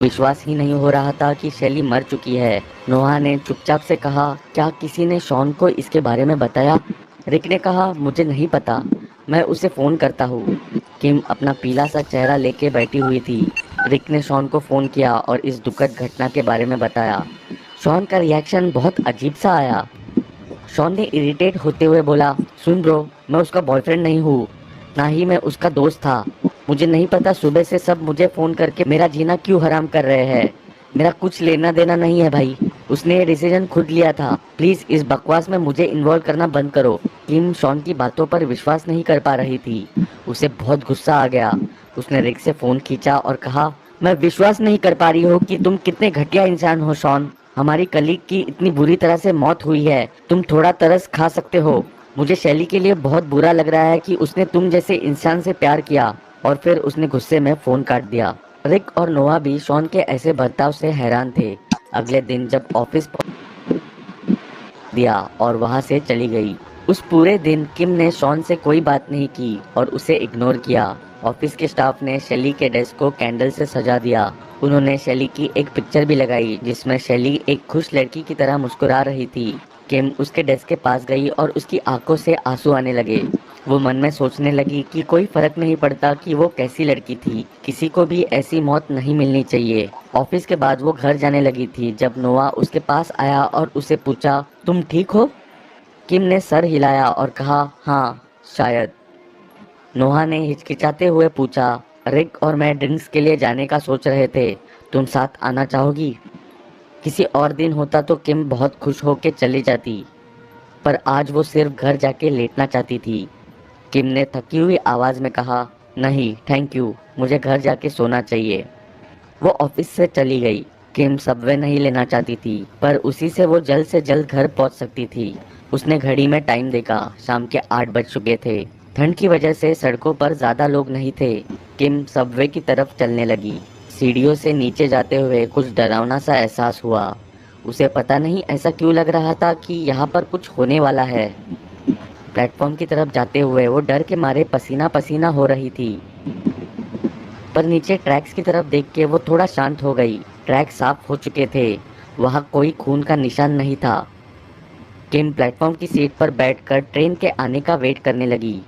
विश्वास ही नहीं हो रहा था कि शैली मर चुकी है। नोहा ने चुपचाप से कहा, क्या किसी ने शॉन को इसके बारे में बताया? रिक ने कहा, मुझे नहीं पता, मैं उसे फ़ोन करता हूँ। किम अपना पीला सा चेहरा लेके बैठी हुई थी। रिक ने शॉन को फ़ोन किया और इस दुखद घटना के बारे में बताया। शॉन का रिएक्शन बहुत अजीब सा आया। शॉन ने इरिटेट होते हुए बोला, सुन ब्रो, मैं उसका बॉयफ्रेंड नहीं हूँ, ना ही मैं उसका दोस्त था। मुझे नहीं पता सुबह से सब मुझे फ़ोन करके मेरा जीना क्यों हराम कर रहे हैं। मेरा कुछ लेना देना नहीं है भाई। उसने ये डिसीजन खुद लिया था। प्लीज़ इस बकवास में मुझे इन्वॉल्व करना बंद करो। किम शॉन की बातों पर विश्वास नहीं कर पा रही थी। उसे बहुत गुस्सा आ गया। उसने रिक से फ़ोन खींचा और कहा, मैं विश्वास नहीं कर पा रही हूँ कि तुम कितने घटिया इंसान हो शॉन। हमारी कलीग की इतनी बुरी तरह से मौत हुई है, तुम थोड़ा तरस खा सकते हो। मुझे शैली के लिए बहुत बुरा लग रहा है कि उसने तुम जैसे इंसान से प्यार किया। और फिर उसने गुस्से में फोन काट दिया। रिक और नोआ भी शॉन के ऐसे बर्ताव से हैरान थे। अगले दिन जब ऑफिस दिया और वहां से चली गई। उस पूरे दिन किम ने शॉन से कोई बात नहीं की और उसे इग्नोर किया। ऑफिस के स्टाफ ने शैली के डेस्क को कैंडल से सजा दिया। उन्होंने शैली की एक पिक्चर भी लगाई जिसमें शैली एक खुश लड़की की तरह मुस्कुरा रही थी। किम उसके डेस्क के पास गई और उसकी आंखों से आंसू आने लगे। वो मन में सोचने लगी कि कोई फर्क नहीं पड़ता कि वो कैसी लड़की थी, किसी को भी ऐसी मौत नहीं मिलनी चाहिए। ऑफिस के बाद वो घर जाने लगी थी जब नोआ उसके पास आया और उसे पूछा, तुम ठीक हो? किम ने सर हिलाया और कहा, हाँ शायद। नोहा ने हिचकिचाते हुए पूछा, रिक और मैं ड्रिंक्स के लिए जाने का सोच रहे थे, तुम साथ आना चाहोगी? किसी और दिन होता तो किम बहुत खुश होकर चली जाती, पर आज वो सिर्फ घर जाके लेटना चाहती थी। किम ने थकी हुई आवाज में कहा, नहीं थैंक यू, मुझे घर जाके सोना चाहिए। वो ऑफिस से चली गई। किम सबवे नहीं लेना चाहती थी, पर उसी से वो जल्द से जल्द घर पहुंच सकती थी। उसने घड़ी में टाइम देखा, शाम के 8 बज चुके थे। ठंड की वजह से सड़कों पर ज्यादा लोग नहीं थे। किम सबवे की तरफ चलने लगी। सीढ़ियों से नीचे जाते हुए कुछ डरावना सा एहसास हुआ। उसे पता नहीं ऐसा क्यों लग रहा था कि यहाँ पर कुछ होने वाला है। प्लेटफॉर्म की तरफ जाते हुए वो डर के मारे पसीना पसीना हो रही थी, पर नीचे ट्रैक्स की तरफ देख के वो थोड़ा शांत हो गई। ट्रैक साफ हो चुके थे, वहाँ कोई खून का निशान नहीं था। किम प्लेटफॉर्म की सीट पर बैठकर ट्रेन के आने का वेट करने लगी।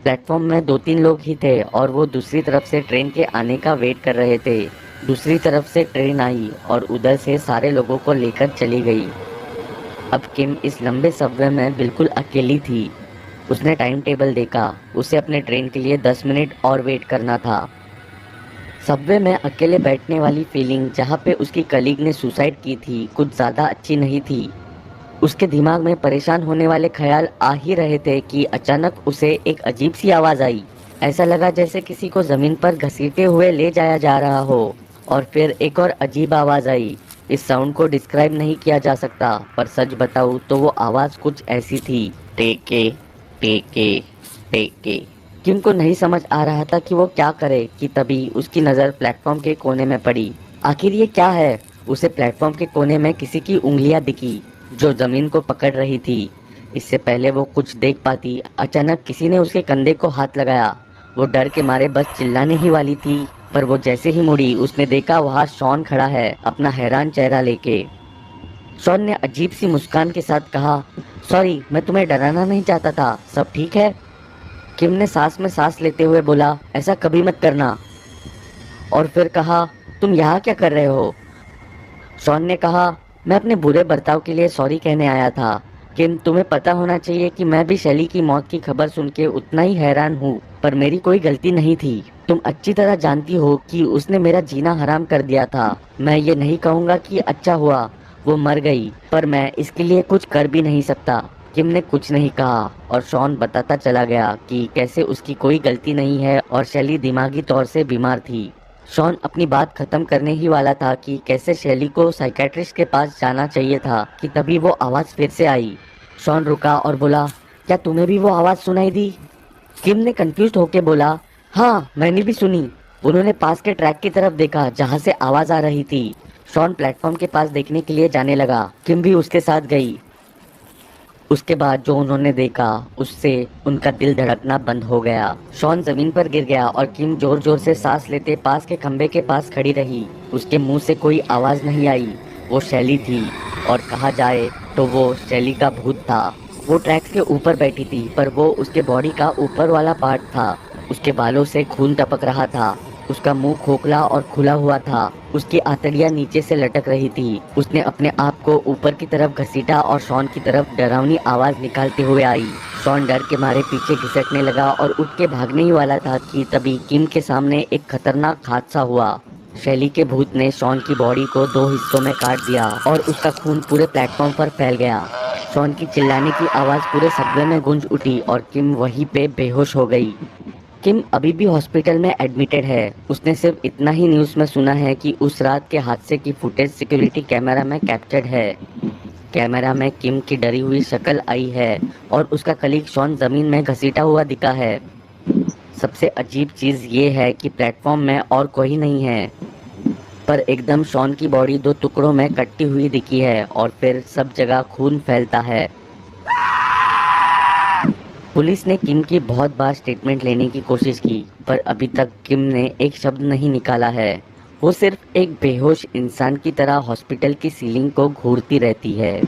प्लेटफॉर्म में 2-3 लोग ही थे और वो दूसरी तरफ से ट्रेन के आने का वेट कर रहे थे। दूसरी तरफ से ट्रेन आई और उधर से सारे लोगों को लेकर चली गई। अब किम इस लंबे सबवे में बिल्कुल अकेली थी। उसने टाइम टेबल देखा, उसे अपने ट्रेन के लिए 10 मिनट और वेट करना था। सबवे में अकेले बैठने वाली फीलिंग जहाँ पे उसकी कलीग ने सुसाइड की थी कुछ ज़्यादा अच्छी नहीं थी। उसके दिमाग में परेशान होने वाले ख्याल आ ही रहे थे कि अचानक उसे एक अजीब सी आवाज़ आई। ऐसा लगा जैसे किसी को ज़मीन पर घसीटते हुए ले जाया जा रहा हो। और फिर एक और अजीब आवाज़ आई। इस साउंड को डिस्क्राइब नहीं किया जा सकता, पर सच बताऊँ तो वो आवाज़ कुछ ऐसी थी, टेके टेके टेके। किम को नहीं समझ आ रहा था कि वो क्या करे कि तभी उसकी नज़र प्लेटफॉर्म के कोने में पड़ी। आखिर ये क्या है? उसे प्लेटफॉर्म के कोने में किसी की उंगलियां दिखी जो जमीन को पकड़ रही थी। इससे पहले वो कुछ देख पाती, अचानक किसी ने उसके कंधे को हाथ लगाया। वो डर के मारे बस चिल्लाने ही वाली थी, पर वो जैसे ही मुड़ी उसने देखा वहाँ शॉन खड़ा है अपना हैरान चेहरा लेके। शॉन ने अजीब सी मुस्कान के साथ कहा, सॉरी, मैं तुम्हें डराना नहीं चाहता था, सब ठीक है? किम ने सांस में सांस लेते हुए बोला, ऐसा कभी मत करना। और फिर कहा, तुम यहाँ क्या कर रहे हो? शॉन ने कहा, मैं अपने बुरे बर्ताव के लिए सॉरी कहने आया था। किम, तुम्हें पता होना चाहिए कि मैं भी शैली की मौत की खबर सुन के उतना ही हैरान हूँ, पर मेरी कोई गलती नहीं थी। तुम अच्छी तरह जानती हो कि उसने मेरा जीना हराम कर दिया था। मैं ये नहीं कहूँगा कि अच्छा हुआ वो मर गई, पर मैं इसके लिए कुछ कर भी नहीं सकता। किम ने कुछ नहीं कहा और शॉन बताता चला गया कि कैसे उसकी कोई गलती नहीं है और शैली दिमागी तौर से बीमार थी। शॉन अपनी बात खत्म करने ही वाला था कि कैसे शैली को साइकेट्रिस्ट के पास जाना चाहिए था कि तभी वो आवाज़ फिर से आई। शॉन रुका और बोला, क्या तुम्हें भी वो आवाज़ सुनाई दी? किम ने कंफ्यूज होकर बोला, हाँ मैंने भी सुनी। उन्होंने पास के ट्रैक की तरफ देखा जहाँ से आवाज़ आ रही थी। शॉन प्लेटफॉर्म के पास देखने के लिए जाने लगा। किम भी उसके साथ गई। उसके बाद जो उन्होंने देखा उससे उनका दिल धड़कना बंद हो गया। शॉन जमीन पर गिर गया और किम जोर जोर से सांस लेते पास के खंबे के पास खड़ी रही। उसके मुंह से कोई आवाज नहीं आई। वो शैली थी, और कहा जाए तो वो शैली का भूत था। वो ट्रैक्स के ऊपर बैठी थी, पर वो उसके बॉडी का ऊपर वाला पार्ट था। उसके बालों से खून टपक रहा था। उसका मुंह खोखला और खुला हुआ था। उसकी आंतड़ियां नीचे से लटक रही थी। उसने अपने आप को ऊपर की तरफ घसीटा और शॉन की तरफ डरावनी आवाज निकालते हुए आई। शॉन डर के मारे पीछे घिसटने लगा और उठ के भागने ही वाला था कि तभी किम के सामने एक खतरनाक हादसा हुआ। शैली के भूत ने शॉन की बॉडी को दो हिस्सों में काट दिया और उसका खून पूरे प्लेटफॉर्म पर फैल गया। शॉन की चिल्लाने की आवाज पूरे सबवे में गूंज उठी और किम वहीं पे बेहोश हो गई। किम अभी भी हॉस्पिटल में एडमिटेड है। उसने सिर्फ इतना ही न्यूज़ में सुना है कि उस रात के हादसे की फुटेज सिक्योरिटी कैमरा में कैप्चर्ड है। कैमरा में किम की डरी हुई शक्ल आई है और उसका कलीग शॉन जमीन में घसीटा हुआ दिखा है। सबसे अजीब चीज ये है कि प्लेटफॉर्म में और कोई नहीं है, पर एकदम शॉन की बॉडी दो टुकड़ों में कटी हुई दिखी है और फिर सब जगह खून फैलता है। पुलिस ने किम की बहुत बार स्टेटमेंट लेने की कोशिश की, पर अभी तक किम ने एक शब्द नहीं निकाला है। वो सिर्फ एक बेहोश इंसान की तरह हॉस्पिटल की सीलिंग को घूरती रहती है।